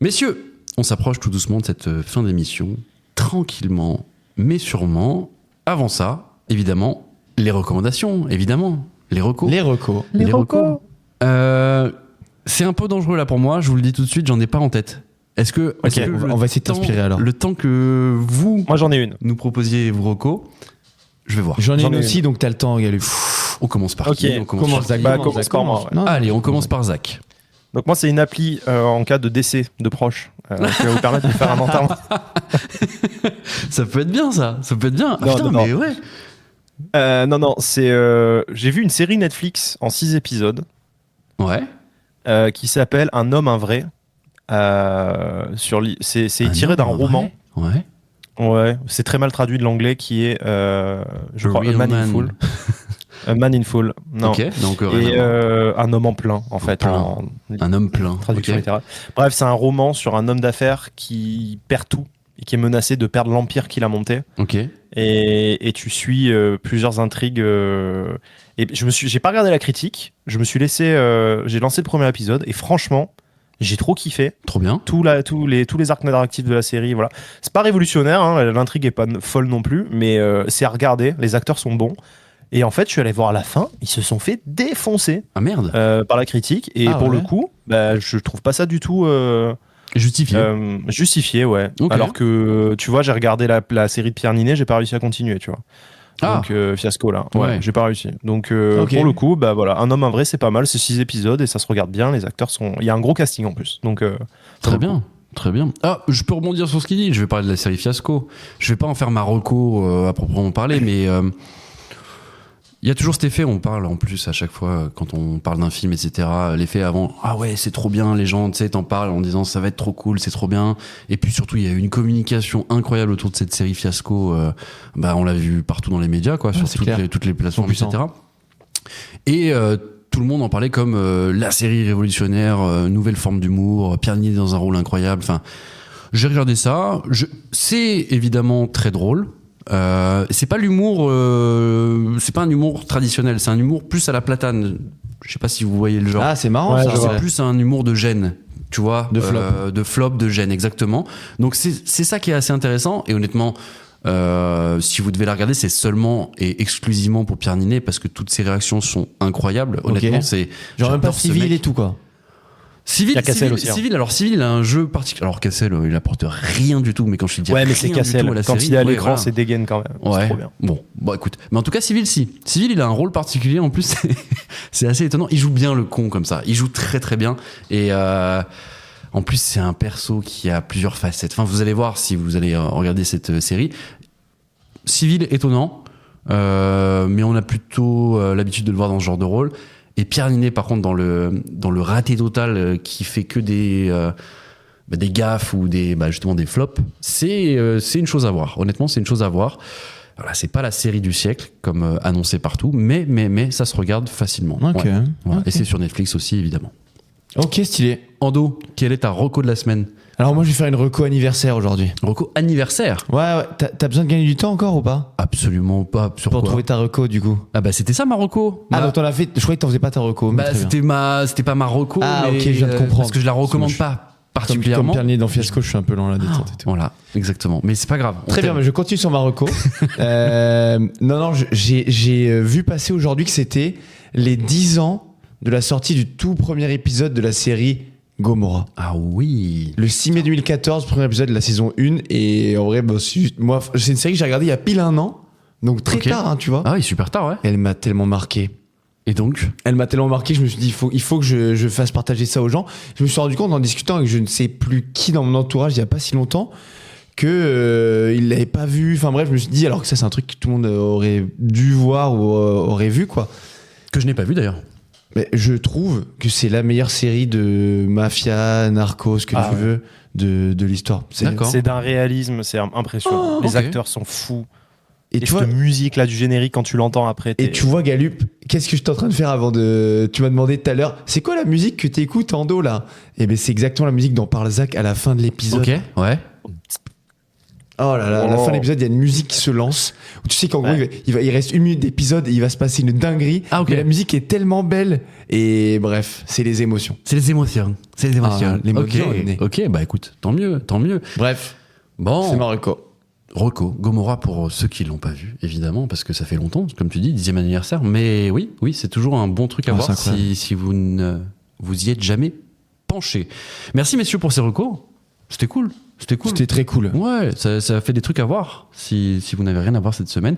Messieurs, on s'approche tout doucement de cette fin d'émission, tranquillement, mais sûrement. Avant ça, évidemment, les recommandations, évidemment, les recos. Les recos. Les recos. C'est un peu dangereux là pour moi, je vous le dis tout de suite, j'en ai pas en tête. Est-ce que on va essayer de t'inspirer alors. Le temps que vous Moi j'en ai une. nous proposiez vos recos, je vais voir. J'en ai une aussi, donc t'as le temps, Galup. On commence par qui? On Commence Zach. Commence par moi. Ouais. Allez, on commence par Zach. Donc moi c'est une appli en cas de décès de proches qui va vous permettre de faire un enterrement. Ça peut être bien ça peut être bien. Non, putain, non, mais ouais. Non, c'est j'ai vu une série Netflix en 6 épisodes Ouais. qui s'appelle Un homme, un vrai. C'est tiré d'un roman. Ouais. Ouais, c'est très mal traduit de l'anglais qui est, je crois, Real A Man in Full. A Man in Full. Non. Ok, donc Et un homme en plein, en fait. Un homme plein. Traduction Ok. littérale. Bref, c'est un roman sur un homme d'affaires qui perd tout et qui est menacé de perdre l'empire qu'il a monté. Ok. Et tu suis plusieurs intrigues. Et j'ai pas regardé la critique. J'ai lancé le premier épisode et franchement, j'ai trop kiffé. Trop bien. Tous les arcs narratifs de la série, voilà. C'est pas révolutionnaire, hein, l'intrigue est pas folle non plus, mais c'est à regarder. Les acteurs sont bons. Et en fait, je suis allé voir à la fin, ils se sont fait défoncer Ah merde. par la critique. Et pour le coup, je trouve pas ça du tout justifié, ouais. Okay. Alors que, tu vois, j'ai regardé la série de Pierre Ninet, j'ai pas réussi à continuer, tu vois. Donc, fiasco là. Ouais, j'ai pas réussi. Donc, pour le coup, bah voilà, Un homme, un vrai, c'est pas mal. C'est 6 épisodes et ça se regarde bien. Les acteurs sont. Il y a un gros casting en plus. Donc, très bien. Très bien. Ah, je peux rebondir sur ce qu'il dit. Je vais parler de la série Fiasco. Je vais pas en faire ma reco à proprement parler, mais il y a toujours cet effet. On parle en plus à chaque fois quand on parle d'un film, etc. L'effet avant. Ah ouais, c'est trop bien. Les gens, tu sais, t'en parlent en disant ça va être trop cool, c'est trop bien. Et puis surtout, il y a eu une communication incroyable autour de cette série Fiasco. On l'a vu partout dans les médias, quoi, sur toutes les plateformes, etc. Et tout le monde en parlait comme la série révolutionnaire, nouvelle forme d'humour, Pierre Ninet dans un rôle incroyable. Enfin, j'ai regardé ça. C'est évidemment très drôle. C'est pas l'humour, c'est pas un humour traditionnel. C'est un humour plus à la Platane. Je sais pas si vous voyez le genre. Ah, c'est marrant. Ouais, ça. C'est plus un humour de gêne. Tu vois, de flop, de gêne, exactement. Donc c'est ça qui est assez intéressant. Et honnêtement, si vous devez la regarder, c'est seulement et exclusivement pour Pierre Ninet parce que toutes ses réactions sont incroyables. Honnêtement, c'est genre même pas Civil et tout quoi. Civil, alors Civil, il a un jeu particulier. Alors Cassel, il apporte rien du tout, mais quand je te dis ouais, mais c'est Cassel. Quand il est à l'écran, c'est dégaine quand même. Ouais. C'est trop bien. Bon, écoute. Mais en tout cas, Civil, il a un rôle particulier. En plus, c'est assez étonnant. Il joue bien le con comme ça. Il joue très très bien. Et en plus, c'est un perso qui a plusieurs facettes. Enfin, vous allez voir si vous allez regarder cette série. Civil, étonnant. Mais on a plutôt l'habitude de le voir dans ce genre de rôle. Et Pierre Ninet, par contre, dans le raté total qui fait que des gaffes ou justement des flops, c'est une chose à voir. Honnêtement, c'est une chose à voir. Voilà, c'est pas la série du siècle, comme annoncé partout, mais ça se regarde facilement. Ok. Ouais. Voilà. Ok. Et c'est sur Netflix aussi, évidemment. Ok, stylé. Ando, quelle est ta reco de la semaine? Alors moi, je vais faire une reco anniversaire aujourd'hui. Reco anniversaire? Ouais. T'as besoin de gagner du temps encore ou pas? Absolument pas. Sur Pour quoi? trouver ta reco du coup. Ah bah c'était ça ma reco. Donc t'en as fait. Je croyais que t'en faisais pas ta reco. Mais très bien. C'était pas ma reco. Ah, mais, ok, je viens de comprendre. Parce que je la recommande pas particulièrement. Comme Pierre Ninet dans Fiasco, je suis un peu lent là détente et tout. Voilà, exactement. Mais c'est pas grave. Très bien, mais je continue sur ma reco. Non, j'ai vu passer aujourd'hui que c'était les 10 ans de la sortie du tout premier épisode de la série Gomorrah. Ah oui. Le 6 mai 2014, premier épisode de la saison 1. Et en vrai, moi, c'est une série que j'ai regardée il y a pile un an. Donc très tard, hein, tu vois. Ah oui, super tard, ouais. Elle m'a tellement marqué. Et donc? Elle m'a tellement marqué, je me suis dit, il faut que je fasse partager ça aux gens. Je me suis rendu compte en discutant avec je ne sais plus qui dans mon entourage il n'y a pas si longtemps que il l'avait pas vu. Enfin bref, je me suis dit, alors que ça c'est un truc que tout le monde aurait dû voir ou aurait vu quoi. Que je n'ai pas vu d'ailleurs. Mais je trouve que c'est la meilleure série de mafia, narcos, que tu veux, de l'histoire. C'est d'un réalisme, c'est impressionnant. Les acteurs sont fous. Et tu vois, cette musique là du générique quand tu l'entends après. Et tu vois Galup, qu'est-ce que j'étais en train de faire avant de. Tu m'as demandé tout à l'heure, c'est quoi la musique que t'écoutes en dos là? Et ben c'est exactement la musique dont parle Zach à la fin de l'épisode. Ok, ouais. Oh là là, à la fin de l'épisode, il y a une musique qui se lance. Où tu sais qu'en gros, il reste 1 minute d'épisode et il va se passer une dinguerie. Ah, ok. Mais la musique est tellement belle. Et bref, c'est les émotions. C'est les émotions. l'émotion. Ok, bah écoute, tant mieux. Bref, Bon. c'est Marocco. Rocco, Gomorrah pour ceux qui l'ont pas vu, évidemment, parce que ça fait longtemps, comme tu dis, 10e anniversaire. Mais oui, c'est toujours un bon truc à voir si vous ne vous y êtes jamais penché. Merci messieurs pour ces recours. C'était cool. C'était très cool. Ouais, ça fait des trucs à voir si vous n'avez rien à voir cette semaine.